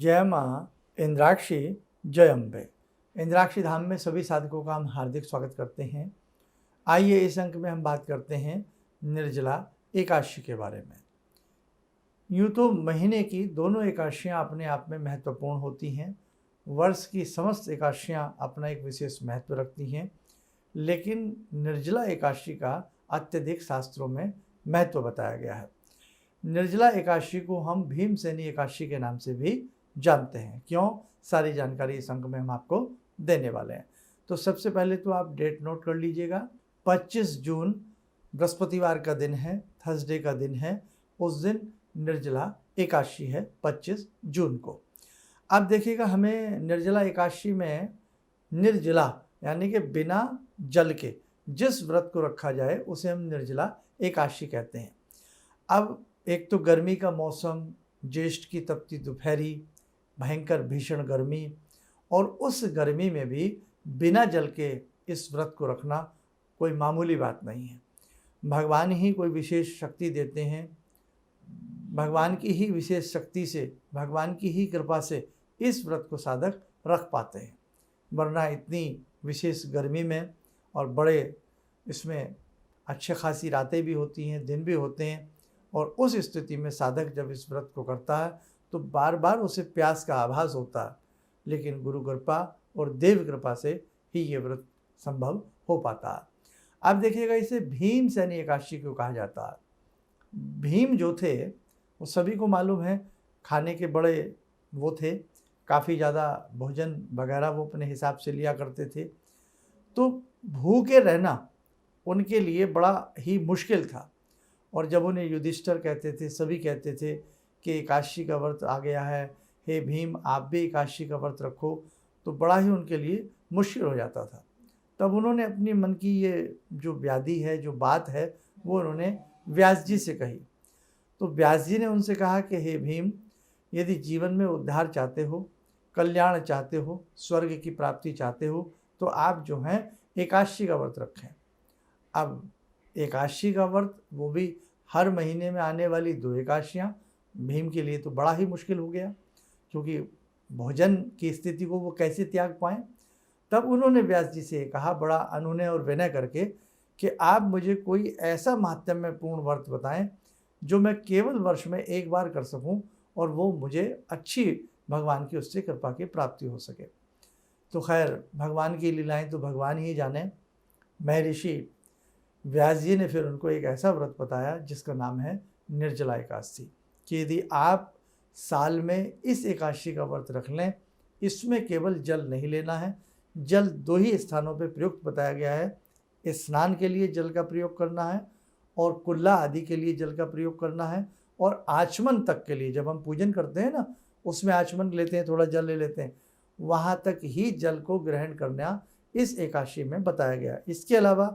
जय माँ इंद्राक्षी जय अम्बे। इंद्राक्षी धाम में सभी साधकों का हम हार्दिक स्वागत करते हैं। आइए इस अंक में हम बात करते हैं निर्जला एकादशी के बारे में। यूँ तो महीने की दोनों एकादशियाँ अपने आप में महत्वपूर्ण होती हैं। वर्ष की समस्त एकादशियाँ अपना एक विशेष महत्व रखती हैं, लेकिन निर्जला एकादशी का अत्यधिक शास्त्रों में महत्व बताया गया है। निर्जला एकादशी को हम भीमसेनी एकादशी के नाम से भी जानते हैं। क्यों? सारी जानकारी इस अंक में हम आपको देने वाले हैं। तो सबसे पहले तो आप डेट नोट कर लीजिएगा। 25 जून बृहस्पतिवार का दिन है, थर्सडे का दिन है। उस दिन निर्जला एकादशी है 25 जून को। अब देखिएगा, हमें निर्जला एकादशी में निर्जला यानी कि बिना जल के जिस व्रत को रखा जाए उसे हम निर्जला एकादशी कहते हैं। अब एक तो गर्मी का मौसम, ज्येष्ठ की तपती दोपहरी, भयंकर भीषण गर्मी, और उस गर्मी में भी बिना जल के इस व्रत को रखना कोई मामूली बात नहीं है। भगवान ही कोई विशेष शक्ति देते हैं, भगवान की ही विशेष शक्ति से, भगवान की ही कृपा से इस व्रत को साधक रख पाते हैं। वरना इतनी विशेष गर्मी में और बड़े इसमें अच्छे खासी रातें भी होती हैं, दिन भी होते हैं, और उस स्थिति में साधक जब इस व्रत को करता है तो बार बार उसे प्यास का आभास होता है, लेकिन गुरु कृपा और देव कृपा से ही ये व्रत संभव हो पाता है। अब देखिएगा, इसे भीमसेनी एकादशी क्यों कहा जाता है। भीम जो थे वो सभी को मालूम है, खाने के बड़े वो थे, काफ़ी ज़्यादा भोजन वगैरह वो अपने हिसाब से लिया करते थे। तो भूखे रहना उनके लिए बड़ा ही मुश्किल था। और जब उन्हें युधिष्ठिर कहते थे, सभी कहते थे कि एकादशी का व्रत आ गया है, हे भीम आप भी एकादशी का व्रत रखो, तो बड़ा ही उनके लिए मुश्किल हो जाता था। तब उन्होंने अपनी मन की ये जो व्याधि है, जो बात है, वो उन्होंने व्यास जी से कही। तो व्यास जी ने उनसे कहा कि हे भीम, यदि जीवन में उद्धार चाहते हो, कल्याण चाहते हो, स्वर्ग की प्राप्ति चाहते हो, तो आप जो हैं एकादशी का व्रत रखें। अब एकादशी का व्रत, वो भी हर महीने में आने वाली 2 एकादशियाँ, भीम के लिए तो बड़ा ही मुश्किल हो गया, क्योंकि भोजन की स्थिति को वो कैसे त्याग पाएँ। तब उन्होंने व्यास जी से कहा, बड़ा अनुनय और विनय करके, कि आप मुझे कोई ऐसा महात्म्यपूर्ण व्रत बताएं जो मैं केवल वर्ष में एक बार कर सकूं और वो मुझे अच्छी भगवान की उससे कृपा की प्राप्ति हो सके। तो खैर, भगवान की लीलाएं तो भगवान ही जाने। महर्षि व्यास जी ने फिर उनको एक ऐसा व्रत बताया जिसका नाम है निर्जला एकादशी, कि यदि आप साल में इस एकादशी का व्रत रख लें, इसमें केवल जल नहीं लेना है। जल 2 ही स्थानों पर प्रयुक्त बताया गया है। स्नान के लिए जल का प्रयोग करना है और कुल्ला आदि के लिए जल का प्रयोग करना है, और आचमन तक के लिए, जब हम पूजन करते हैं ना, उसमें आचमन लेते हैं, थोड़ा जल ले लेते हैं, वहाँ तक ही जल को ग्रहण करना इस एकादशी में बताया गया। इसके अलावा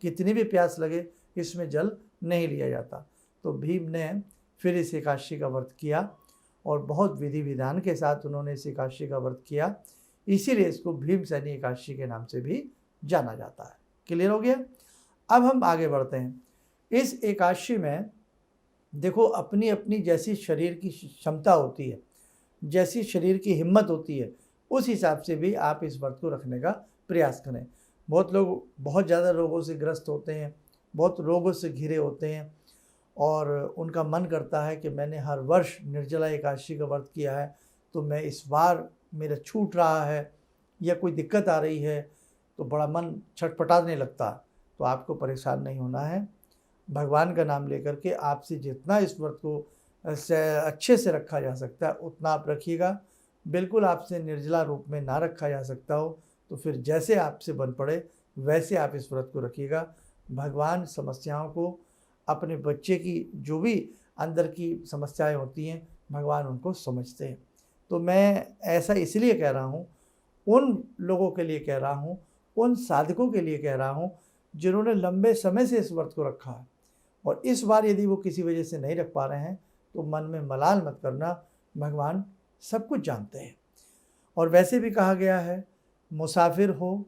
कितनी भी प्यास लगे, इसमें जल नहीं लिया जाता। तो भीम ने फिर इस एकादशी का व्रत किया और बहुत विधि विधान के साथ उन्होंने इस एकादशी का व्रत किया, इसीलिए इसको भीमसेनी एकादशी के नाम से भी जाना जाता है। क्लियर हो गया? अब हम आगे बढ़ते हैं। इस एकादशी में देखो, अपनी अपनी जैसी शरीर की क्षमता होती है, जैसी शरीर की हिम्मत होती है, उस हिसाब से भी आप इस व्रत को रखने का प्रयास करें। बहुत लोग बहुत ज़्यादा रोगों से ग्रस्त होते हैं, बहुत रोगों से घिरे होते हैं, और उनका मन करता है कि मैंने हर वर्ष निर्जला एकादशी का व्रत किया है, तो मैं इस बार मेरा छूट रहा है या कोई दिक्कत आ रही है, तो बड़ा मन छटपटाने लगता। तो आपको परेशान नहीं होना है। भगवान का नाम लेकर के आपसे जितना इस व्रत को अच्छे से रखा जा सकता है उतना आप रखिएगा। बिल्कुल आपसे निर्जला रूप में ना रखा जा सकता हो तो फिर जैसे आपसे बन पड़े वैसे आप इस व्रत को रखिएगा। भगवान समस्याओं को, अपने बच्चे की जो भी अंदर की समस्याएं होती हैं, भगवान उनको समझते हैं। तो मैं ऐसा इसलिए कह रहा हूँ, उन लोगों के लिए कह रहा हूँ, उन साधकों के लिए कह रहा हूँ जिन्होंने लंबे समय से इस व्रत को रखा है, और इस बार यदि वो किसी वजह से नहीं रख पा रहे हैं तो मन में मलाल मत करना, भगवान सब कुछ जानते हैं। और वैसे भी कहा गया है, मुसाफिर हो,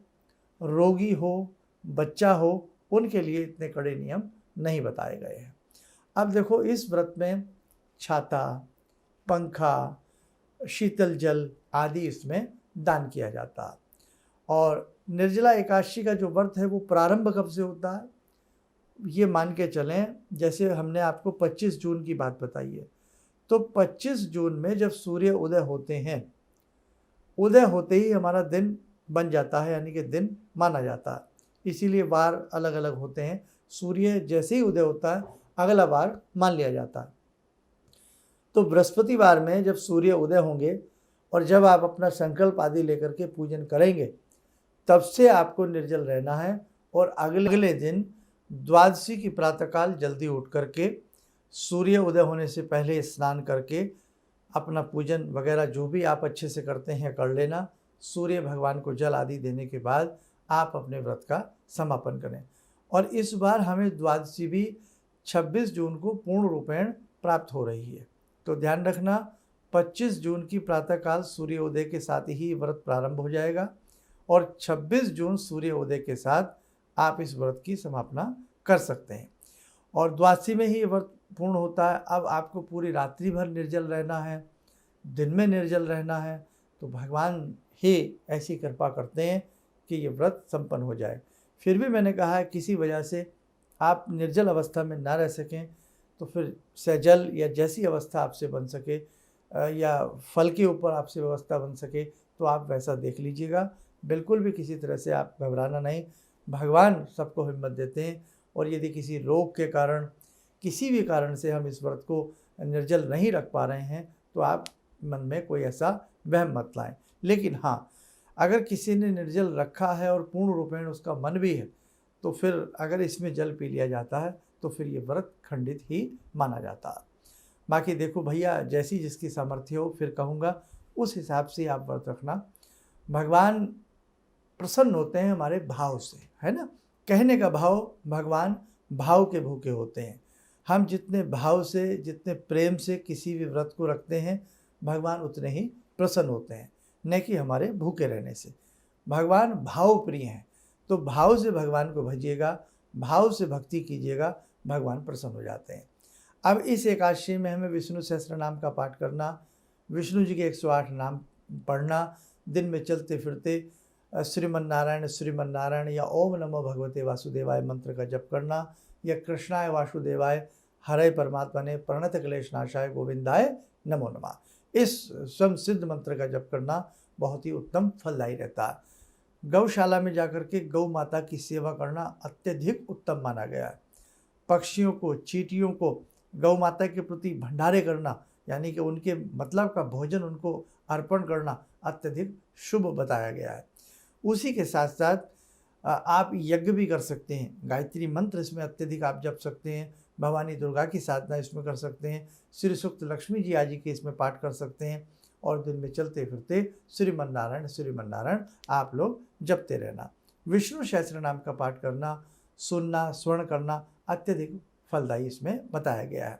रोगी हो, बच्चा हो, उनके लिए इतने कड़े नियम नहीं बताए गए हैं। अब देखो, इस व्रत में छाता, पंखा, शीतल जल आदि इसमें दान किया जाता है। और निर्जला एकादशी का जो व्रत है वो प्रारंभ कब से होता है, ये मान के चलें, जैसे हमने आपको 25 जून की बात बताई है, तो 25 जून में जब सूर्य उदय होते हैं, उदय होते ही हमारा दिन बन जाता है, यानी कि दिन माना जाता है। इसीलिए वार अलग अलग होते हैं। सूर्य जैसे ही उदय होता है अगला वार मान लिया जाता है। तो बृहस्पतिवार में जब सूर्य उदय होंगे और जब आप अपना संकल्प आदि लेकर के पूजन करेंगे, तब से आपको निर्जल रहना है। और अगले दिन द्वादशी की प्रातःकाल जल्दी उठ करके सूर्य उदय होने से पहले स्नान करके अपना पूजन वगैरह जो भी आप अच्छे से करते हैं कर लेना। सूर्य भगवान को जल आदि देने के बाद आप अपने व्रत का समापन करें। और इस बार हमें द्वादशी भी 26 जून को पूर्ण रूपेण प्राप्त हो रही है। तो ध्यान रखना, 25 जून की प्रातःकाल सूर्योदय के साथ ही व्रत प्रारंभ हो जाएगा और 26 जून सूर्योदय के साथ आप इस व्रत की समापना कर सकते हैं। और द्वादशी में ही व्रत पूर्ण होता है। अब आपको पूरी रात्रि भर निर्जल रहना है, दिन में निर्जल रहना है, तो भगवान ही ऐसी कृपा करते हैं कि ये व्रत संपन्न हो जाए। फिर भी मैंने कहा है किसी वजह से आप निर्जल अवस्था में ना रह सकें तो फिर सजल या जैसी अवस्था आपसे बन सके या फल के ऊपर आपसे व्यवस्था बन सके तो आप वैसा देख लीजिएगा। बिल्कुल भी किसी तरह से आप घबराना नहीं, भगवान सबको हिम्मत देते हैं। और यदि किसी रोग के कारण, किसी भी कारण से हम इस व्रत को निर्जल नहीं रख पा रहे हैं तो आप मन में कोई ऐसा वहम मत लाएं। लेकिन हाँ, अगर किसी ने निर्जल रखा है और पूर्ण रूपेण उसका मन भी है तो फिर अगर इसमें जल पी लिया जाता है तो फिर ये व्रत खंडित ही माना जाता है। बाकी देखो भैया, जैसी जिसकी सामर्थ्य हो, फिर कहूँगा उस हिसाब से आप व्रत रखना। भगवान प्रसन्न होते हैं हमारे भाव से, है ना। कहने का भाव, भगवान भाव के भूखे होते हैं। हम जितने भाव से, जितने प्रेम से किसी भी व्रत को रखते हैं, भगवान उतने ही प्रसन्न होते हैं, न कि हमारे भूखे रहने से। भगवान भाव प्रिय हैं, तो भाव से भगवान को भजिएगा, भाव से भक्ति कीजिएगा, भगवान प्रसन्न हो जाते हैं। अब इस एकादशी में हमें विष्णु सहस्त्र नाम का पाठ करना, विष्णु जी के 108 नाम पढ़ना, दिन में चलते फिरते श्रीमन नारायण या ओम नमो भगवते वासुदेवाय मंत्र का जप करना, या कृष्णाय वासुदेवाय हरे परमात्मने प्रणत क्लेशनाशाय गोविंदाय नमो नमः, इस स्वयं सिद्ध मंत्र का जप करना बहुत ही उत्तम फलदायी रहता है। गौशाला में जाकर के गौ माता की सेवा करना अत्यधिक उत्तम माना गया है। पक्षियों को, चींटियों को गौ माता के प्रति भंडारे करना, यानी कि उनके मतलब का भोजन उनको अर्पण करना अत्यधिक शुभ बताया गया है। उसी के साथ साथ आप यज्ञ भी कर सकते हैं, गायत्री मंत्र इसमें अत्यधिक आप जप सकते हैं, भवानी दुर्गा की साधना इसमें कर सकते हैं, श्री सूक्त लक्ष्मी जी आदि के इसमें पाठ कर सकते हैं। और दिन में चलते फिरते श्रीमन नारायण आप लोग जपते रहना। विष्णु सहस्त्र नाम का पाठ करना, सुनना, स्वर्ण करना अत्यधिक फलदायी इसमें बताया गया है।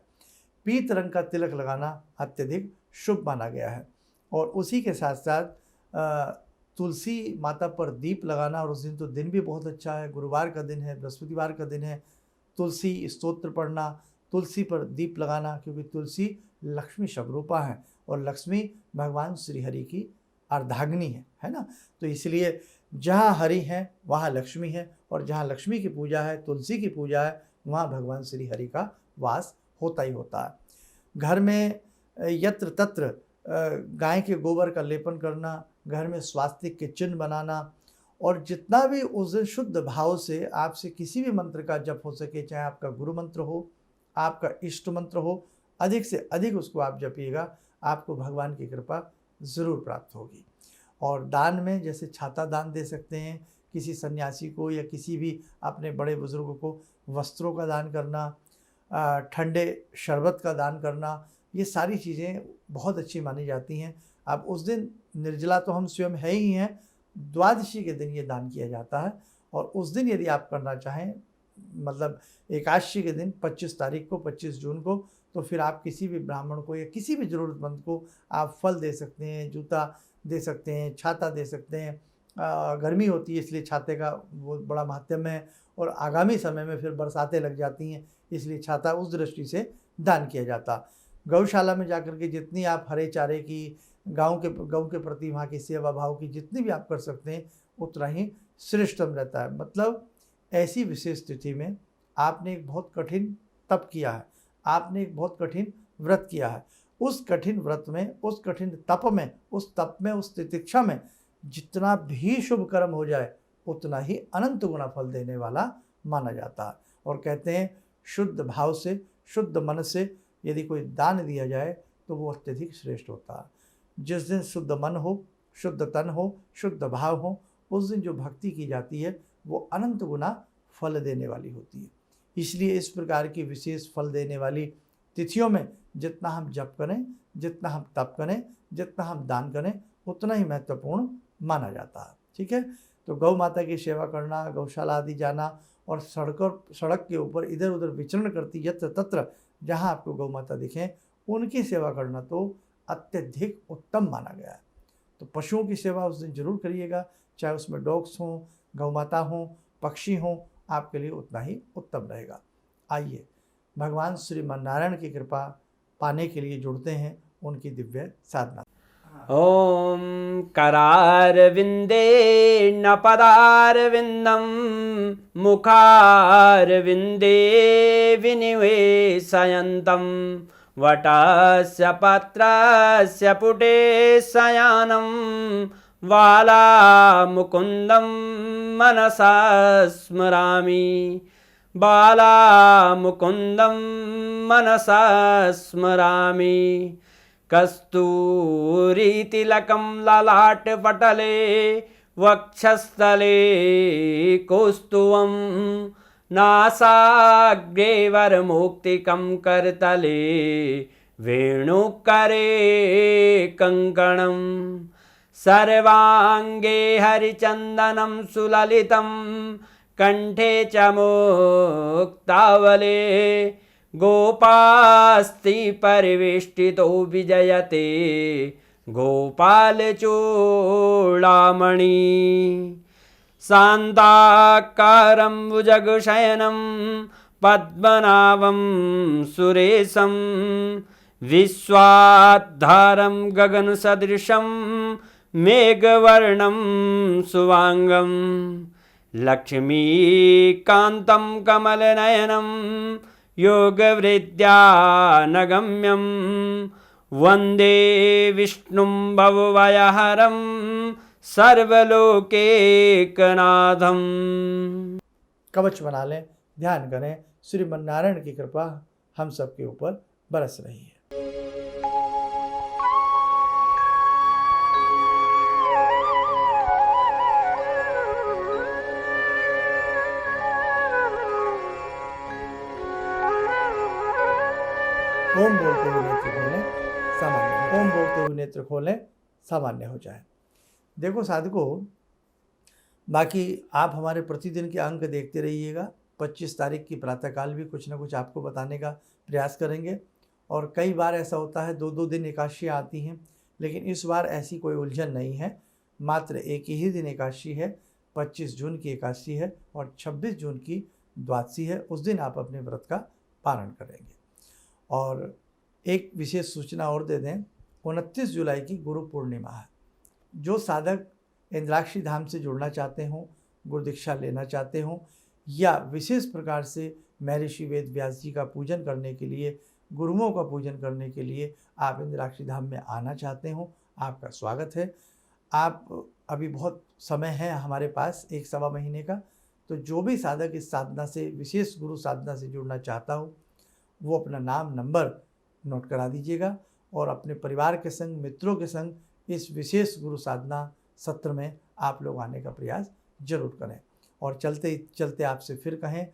पीत रंग का तिलक लगाना अत्यधिक शुभ माना गया है। और उसी के साथ साथ तुलसी माता पर दीप लगाना, और उस दिन तो दिन भी बहुत अच्छा है, गुरुवार का दिन है, बृहस्पतिवार का दिन है। तुलसी स्तोत्र पढ़ना, तुलसी पर दीप लगाना, क्योंकि तुलसी लक्ष्मी शबरूपा है और लक्ष्मी भगवान श्री हरि की अर्धाग्नि है ना। तो इसलिए जहाँ हरि हैं वहाँ लक्ष्मी है, और जहाँ लक्ष्मी की पूजा है, तुलसी की पूजा है, वहाँ भगवान श्री हरि का वास होता ही होता है। घर में यत्र तत्र गाय के गोबर का लेपन करना, घर में स्वास्तिक के चिन्ह बनाना, और जितना भी उस दिन शुद्ध भाव से आपसे किसी भी मंत्र का जप हो सके, चाहे आपका गुरु मंत्र हो, आपका इष्ट मंत्र हो, अधिक से अधिक उसको आप जपिएगा, आपको भगवान की कृपा ज़रूर प्राप्त होगी। और दान में जैसे छाता दान दे सकते हैं, किसी सन्यासी को या किसी भी अपने बड़े बुजुर्गों को वस्त्रों का दान करना, ठंडे शरबत का दान करना, ये सारी चीज़ें बहुत अच्छी मानी जाती हैं। अब उस दिन निर्जला तो हम स्वयं है ही हैं, द्वादशी के दिन ये दान किया जाता है। और उस दिन यदि आप करना चाहें, मतलब एकादशी के दिन 25 तारीख को, 25 जून को, तो फिर आप किसी भी ब्राह्मण को या किसी भी ज़रूरतमंद को आप फल दे सकते हैं, जूता दे सकते हैं, छाता दे सकते हैं। गर्मी होती है इसलिए छाते का वो बड़ा महत्व है, और आगामी समय में फिर बरसातें लग जाती हैं, इसलिए छाता उस दृष्टि से दान किया जाता। गौशाला में जाकर के जितनी आप हरे चारे की, गौ के प्रति वहाँ की सेवा भाव की जितनी भी आप कर सकते हैं उतना ही श्रेष्ठतम रहता है। मतलब ऐसी विशेष तिथि में आपने एक बहुत कठिन तप किया है, आपने एक बहुत कठिन व्रत किया है। उस कठिन व्रत में, उस कठिन तप में, उस तप में, उस तितिक्षा में जितना भी शुभ कर्म हो जाए उतना ही अनंत गुना फल देने वाला माना जाता है। और कहते हैं शुद्ध भाव से, शुद्ध मन से यदि कोई दान दिया जाए तो वो अत्यधिक श्रेष्ठ होता है। जिस दिन शुद्ध मन हो, शुद्ध तन हो, शुद्ध भाव हो, उस दिन जो भक्ति की जाती है वो अनंत गुना फल देने वाली होती है। इसलिए इस प्रकार की विशेष फल देने वाली तिथियों में जितना हम जप करें, जितना हम तप करें, जितना हम दान करें उतना ही महत्वपूर्ण माना जाता है। ठीक है, तो गौ माता की सेवा करना, गौशाला आदि जाना और सड़क के ऊपर इधर उधर विचरण करती यत्र तत्र जहाँ आपको गौ माता दिखें उनकी सेवा करना तो अत्यधिक उत्तम माना गया है। तो पशुओं की सेवा उस दिन जरूर करिएगा, चाहे उसमें डॉग्स हों, गौ माता हों, पक्षी हों, आपके लिए उतना ही उत्तम रहेगा। आइए भगवान श्रीमन नारायण की कृपा पाने के लिए जुड़ते हैं उनकी दिव्य साधना। ॐ करारविन्दे न पदारविन्दं मुखारविन्दे विनिवेशयन्तं वटस्य पत्रस्य पुटे शयनं बालामुकुन्दं मनसा स्मरामि बालामुकुन्दं मनसा स्मरामि कस्तूरीतिलकं ललाटपटले वक्षस्थले कौस्तुभं नासाग्रे वरमौक्तिकं करतले वेणुकरे कङ्कणं सर्वाङ्गे हरिचन्दनं सुललितं कंठे च मुक्तावले गोपास्ति परिवेष्टितो विजयते गोपालचूडामणि शान्ताकारं भुजगशयनं पद्मनाभं सुरेशं विश्वाधारं गगनसदृशं मेघवर्णं शुभांगं लक्ष्मीकान्तं कमलनयनं योगवृद्ध्यानगम्यं वन्दे विष्णुं भवभयहरं सर्वलोकैकनाथं। कवच बना लें, ध्यान करें, श्रीमन्नारायण की कृपा हम सबके ऊपर बरस रही है। ओम बोलते हुए नेत्र खोलें, सामान्य। ओम बोलते हुए नेत्र खोलें, सामान्य हो जाए। देखो साधकों, बाकी आप हमारे प्रतिदिन के अंक देखते रहिएगा। 25 तारीख की प्रातःकाल भी कुछ ना कुछ आपको बताने का प्रयास करेंगे। और कई बार ऐसा होता है 2-2 दिन एकादशियाँ आती हैं, लेकिन इस बार ऐसी कोई उलझन नहीं है। मात्र एक ही दिन एकादशी है, 25 जून की एकादशी है और 26 जून की द्वादशी है। उस दिन आप अपने व्रत का पारण करेंगे। और एक विशेष सूचना और दे दें, 29 जुलाई की गुरु पूर्णिमा है। जो साधक इंद्राक्षी धाम से जुड़ना चाहते हों, गुरु दीक्षा लेना चाहते हों या विशेष प्रकार से महर्षि वेद व्यास जी का पूजन करने के लिए, गुरुओं का पूजन करने के लिए आप इंद्राक्षी धाम में आना चाहते हों, आपका स्वागत है। आप अभी बहुत समय है हमारे पास, 1-1.25 महीने का। तो जो भी साधक इस साधना से, विशेष गुरु साधना से जुड़ना चाहता हो, वो अपना नाम नंबर नोट करा दीजिएगा और अपने परिवार के संग, मित्रों के संग इस विशेष गुरु साधना सत्र में आप लोग आने का प्रयास जरूर करें। और चलते चलते आपसे फिर कहें,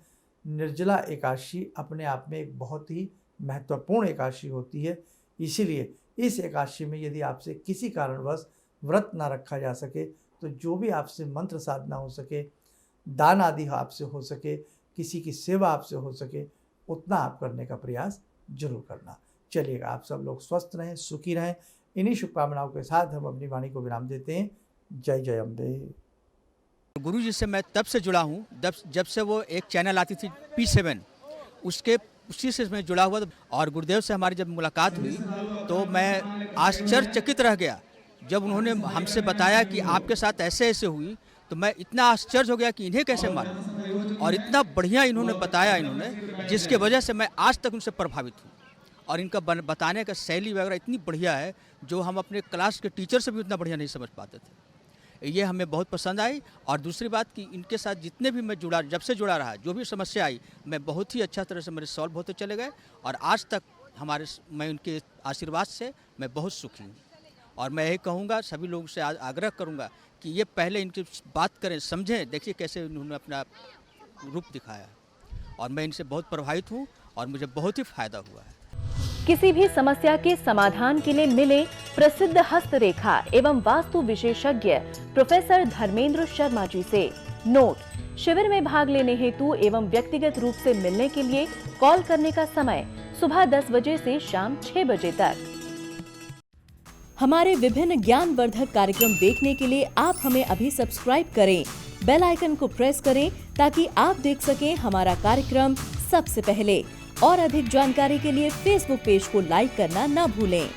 निर्जला एकादशी अपने आप में एक बहुत ही महत्वपूर्ण एकादशी होती है। इसीलिए इस एकादशी में यदि आपसे किसी कारणवश व्रत ना रखा जा सके तो जो भी आपसे मंत्र साधना हो सके, दान आदि आपसे हो सके, किसी की सेवा आपसे हो सके, उतना आप करने का प्रयास जरूर करना। चलिएगा, आप सब लोग स्वस्थ रहें, सुखी रहें। इन्हीं शुभकामनाओं के साथ हम अपनी वाणी को विराम देते हैं। जय जय अम्बे। गुरु जी से मैं तब से जुड़ा हूँ जब से वो एक चैनल आती थी P7, उसके उसी से मैं जुड़ा हुआ था। और गुरुदेव से हमारी जब मुलाकात हुई तो मैं आश्चर्यचकित रह गया जब उन्होंने हमसे बताया कि आपके साथ ऐसे ऐसे हुई। तो मैं इतना आश्चर्य हो गया कि इन्हें कैसे मालूम, और इतना बढ़िया इन्होंने बताया इन्होंने, जिसके वजह से मैं आज तक उनसे प्रभावित हूँ। और इनका बताने का शैली वगैरह इतनी बढ़िया है जो हम अपने क्लास के टीचर से भी उतना बढ़िया नहीं समझ पाते थे। ये हमें बहुत पसंद आई। और दूसरी बात कि इनके साथ जितने भी मैं जुड़ा, जब से जुड़ा रहा, जो भी समस्या आई, मैं बहुत ही अच्छा तरह से मेरे सॉल्व होते चले गए। और आज तक मैं उनके आशीर्वाद से मैं बहुत सुखी हूँ। और मैं यही कहूँगा, सभी लोगों से आग्रह करूँगा कि ये पहले इनकी बात करें, समझें। देखिए कैसे उन्होंने अपना रूप दिखाया, और मैं इनसे बहुत प्रभावित हूँ और मुझे बहुत ही फायदा हुआ है। किसी भी समस्या के समाधान के लिए मिले प्रसिद्ध हस्तरेखा एवं वास्तु विशेषज्ञ प्रोफेसर धर्मेंद्र शर्मा जी से। नोट: शिविर में भाग लेने हेतु एवं व्यक्तिगत रूप से मिलने के लिए कॉल करने का समय सुबह 10 बजे से शाम 6 बजे तक। हमारे विभिन्न ज्ञानवर्धक कार्यक्रम देखने के लिए आप हमें अभी सब्सक्राइब करें, बेल आइकन को प्रेस करें ताकि आप देख सकें हमारा कार्यक्रम सबसे पहले। और अधिक जानकारी के लिए फेसबुक पेज को लाइक करना न भूलें।